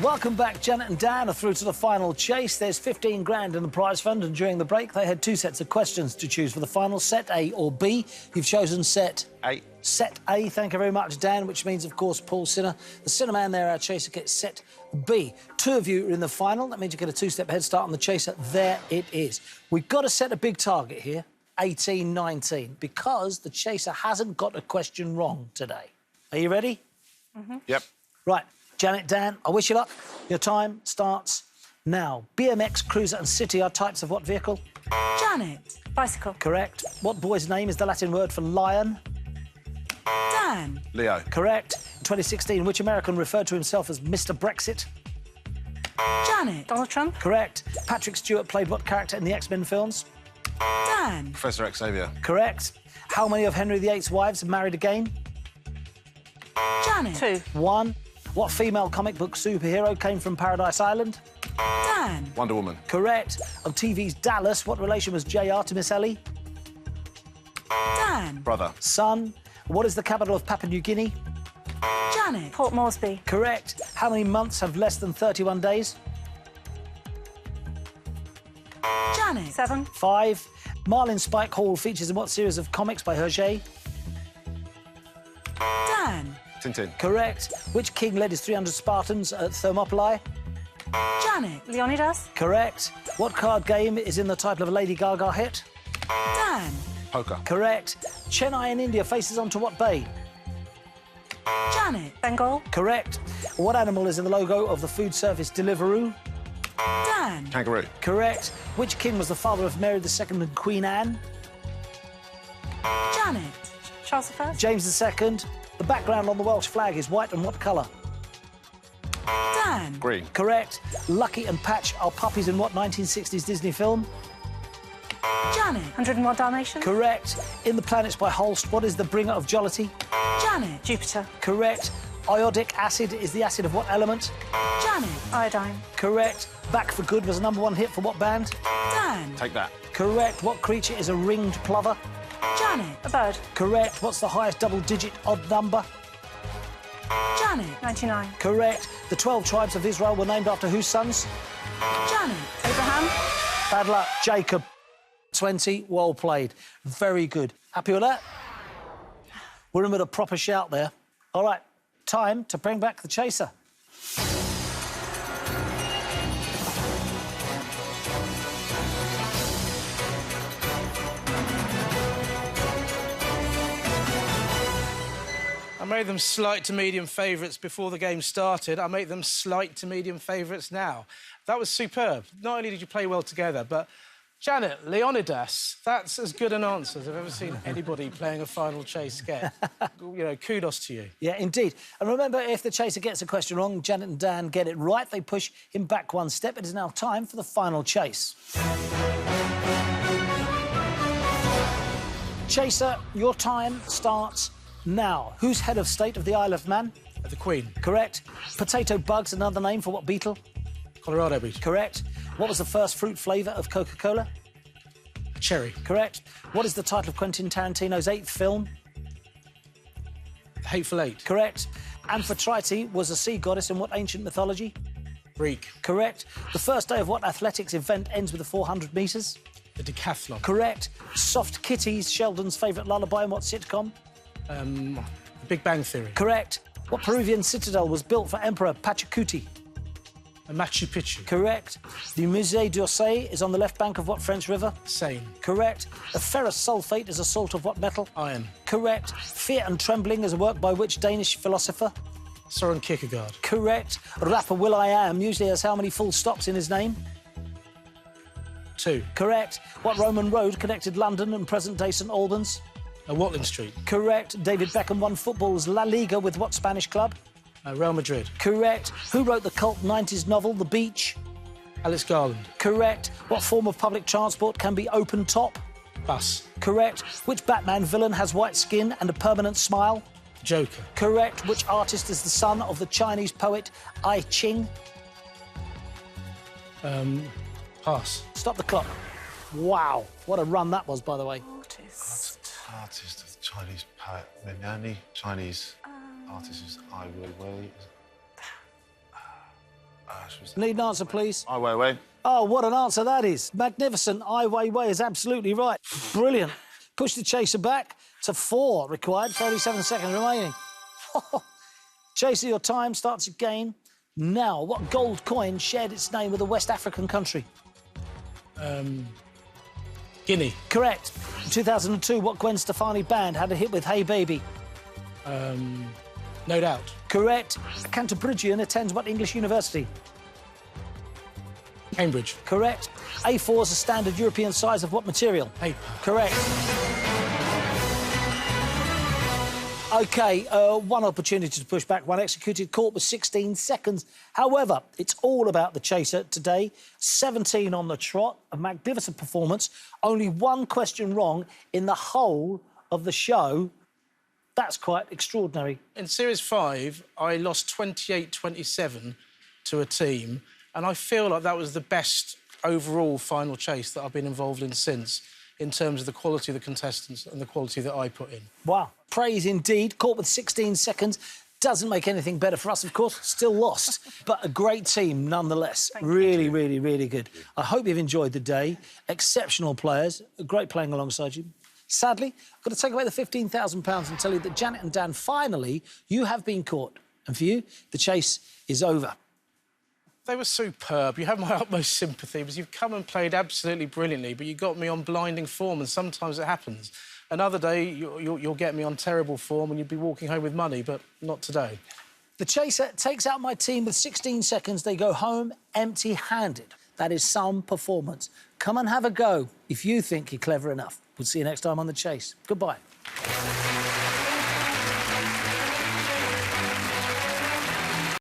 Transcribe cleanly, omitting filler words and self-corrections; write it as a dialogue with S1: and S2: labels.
S1: Welcome back. Janet and Dan are through to the final chase. There's 15 grand in the prize fund, and during the break they had two sets of questions to choose for the final, set A or B. You've chosen set
S2: A.
S1: Set A. Thank you very much, Dan, which means, of course, Paul Sinner. The Sinnerman there, our chaser, gets set B. Two of you are in the final. That means you get a two-step head start on the chaser. There it is. We've got to set a big target here, 18-19, because the chaser hasn't got a question wrong today. Are you ready?
S2: Mm-hmm. Yep.
S1: Right. Janet, Dan, I wish you luck. Your time starts now. BMX, cruiser and city are types of what vehicle?
S3: Janet. Bicycle.
S1: Correct. What boy's name is the Latin word for lion?
S3: Dan.
S2: Leo.
S1: Correct. In 2016, which American referred to himself as Mr. Brexit?
S3: Janet. Donald Trump.
S1: Correct. Patrick Stewart played what character in the X-Men films?
S3: Dan.
S2: Professor Xavier.
S1: Correct. How many of Henry VIII's wives have married again?
S3: Janet. 2.
S1: 1. What female comic book superhero came from Paradise Island?
S3: Dan.
S2: Wonder Woman.
S1: Correct. On TV's Dallas, what relation was JR to Miss Ellie?
S3: Dan.
S2: Brother.
S1: Son. What is the capital of Papua New Guinea?
S3: Janet. Port Moresby.
S1: Correct. How many months have less than 31 days?
S3: Janet. 7.
S1: 5. Marlin Spike Hall features in what series of comics by Hergé?
S3: Dan.
S2: Tintin.
S1: Correct. Which king led his 300 Spartans at Thermopylae?
S3: Janet. Leonidas.
S1: Correct. What card game is in the title of a Lady Gaga hit?
S3: Dan.
S2: Poker.
S1: Correct. Chennai in India faces onto what bay?
S3: Janet. Bengal.
S1: Correct. What animal is in the logo of the food service Deliveroo?
S3: Dan.
S2: Kangaroo.
S1: Correct. Which king was the father of Mary II and Queen Anne?
S3: Janet. Charles I.
S1: James II. The background on the Welsh flag is white and what colour?
S3: Dan.
S2: Green.
S1: Correct. Lucky and Patch are puppies in what 1960s Disney film?
S3: Janet. 101 Dalmatians.
S1: Correct. In The Planets by Holst, what is the bringer of jollity?
S3: Janet. Jupiter.
S1: Correct. Iodic acid is the acid of what element?
S3: Janet. Iodine.
S1: Correct. Back for Good was a #1 hit for what band?
S3: Dan.
S2: Take that.
S1: Correct. What creature is a ringed plover?
S3: Janet. A bird.
S1: Correct. What's the highest double-digit odd number?
S3: Janet. 99.
S1: Correct. The 12 tribes of Israel were named after whose sons?
S3: Janet. Abraham.
S1: Bad luck. Jacob. 20. Well played. Very good. Happy with that? We're in with a proper shout there. All right. Time to bring back the chaser.
S4: I made them slight to medium favourites before the game started. I make them slight to medium favourites now. That was superb. Not only did you play well together, but Janet, Leonidas, that's as good an answer as I've ever seen anybody playing a final chase get. You know, kudos to you.
S1: Yeah, indeed. And remember, if the chaser gets a question wrong, Janet and Dan get it right. They push him back one step. It is now time for the final chase. Chaser, your time starts now. Who's head of state of the Isle of Man?
S4: The Queen.
S1: Correct. Potato bug's another name for what beetle?
S4: Colorado beetle.
S1: Correct. What was the first fruit flavour of Coca-Cola?
S4: Cherry.
S1: Correct. What is the title of Quentin Tarantino's 8th film?
S4: Hateful Eight.
S1: Correct. Amphitrite was a sea goddess in what ancient mythology?
S4: Greek.
S1: Correct. The first day of what athletics event ends with the 400 metres?
S4: The decathlon.
S1: Correct. Soft Kitty's Sheldon's favourite lullaby in what sitcom?
S4: The Big Bang Theory.
S1: Correct. What Peruvian citadel was built for Emperor Pachacuti?
S4: Machu Picchu.
S1: Correct. The Musée d'Orsay is on the left bank of what French river?
S4: Seine.
S1: Correct. The ferrous sulfate is a salt of what metal?
S4: Iron.
S1: Correct. Fear and Trembling is a work by which Danish philosopher?
S4: Soren Kierkegaard.
S1: Correct. Rapper Will.i.am usually has how many full stops in his name?
S4: 2.
S1: Correct. What Roman road connected London and present-day St Albans?
S4: Watling Street.
S1: Correct. David Beckham won football's La Liga with what Spanish club?
S4: Real Madrid.
S1: Correct. Who wrote the cult 90s novel The Beach?
S4: Alex Garland.
S1: Correct. What form of public transport can be open top?
S4: Bus.
S1: Correct. Which Batman villain has white skin and a permanent smile?
S4: Joker.
S1: Correct. Which artist is the son of the Chinese poet I Ching?
S4: Pass.
S1: Stop the clock. Wow. What a run that was, by the way.
S2: Artist of the Chinese poet. The only Chinese artist is Ai Weiwei.
S1: Need an answer, please?
S2: Ai Weiwei.
S1: Oh, what an answer that is. Magnificent. Ai Weiwei is absolutely right. Brilliant. Push the chaser back to 4 required, 37 seconds remaining. Chaser, your time starts again. Now, what gold coin shared its name with a West African country?
S4: Guinea.
S1: Correct. In 2002, what Gwen Stefani band had a hit with Hey Baby?
S4: No Doubt.
S1: Correct. A Cantabrigian attends what English university?
S4: Cambridge.
S1: Correct. A4 is a standard European size of what material?
S4: Paper.
S1: Correct. OK, one opportunity to push back, one executed, caught with 16 seconds. However, it's all about the chaser today. 17 on the trot, a magnificent performance. Only one question wrong in the whole of the show. That's quite extraordinary.
S4: In Series 5, I lost 28-27 to a team, and I feel like that was the best overall final chase that I've been involved in since, in terms of the quality of the contestants and the quality that I put in.
S1: Wow. Praise indeed. Caught with 16 seconds. Doesn't make anything better for us, of course. Still lost. But a great team, nonetheless. Really, really, really good. I hope you've enjoyed the day. Exceptional players. Great playing alongside you. Sadly, I've got to take away the £15,000 and tell you that Janet and Dan, finally, you have been caught. And for you, the chase is over.
S4: They were superb. You have my utmost sympathy because you've come and played absolutely brilliantly, but you got me on blinding form, and sometimes it happens. Another day, you'll get me on terrible form and you'd be walking home with money, but not today.
S1: The chaser takes out my team with 16 seconds. They go home empty-handed. That is some performance. Come and have a go if you think you're clever enough. We'll see you next time on The Chase. Goodbye.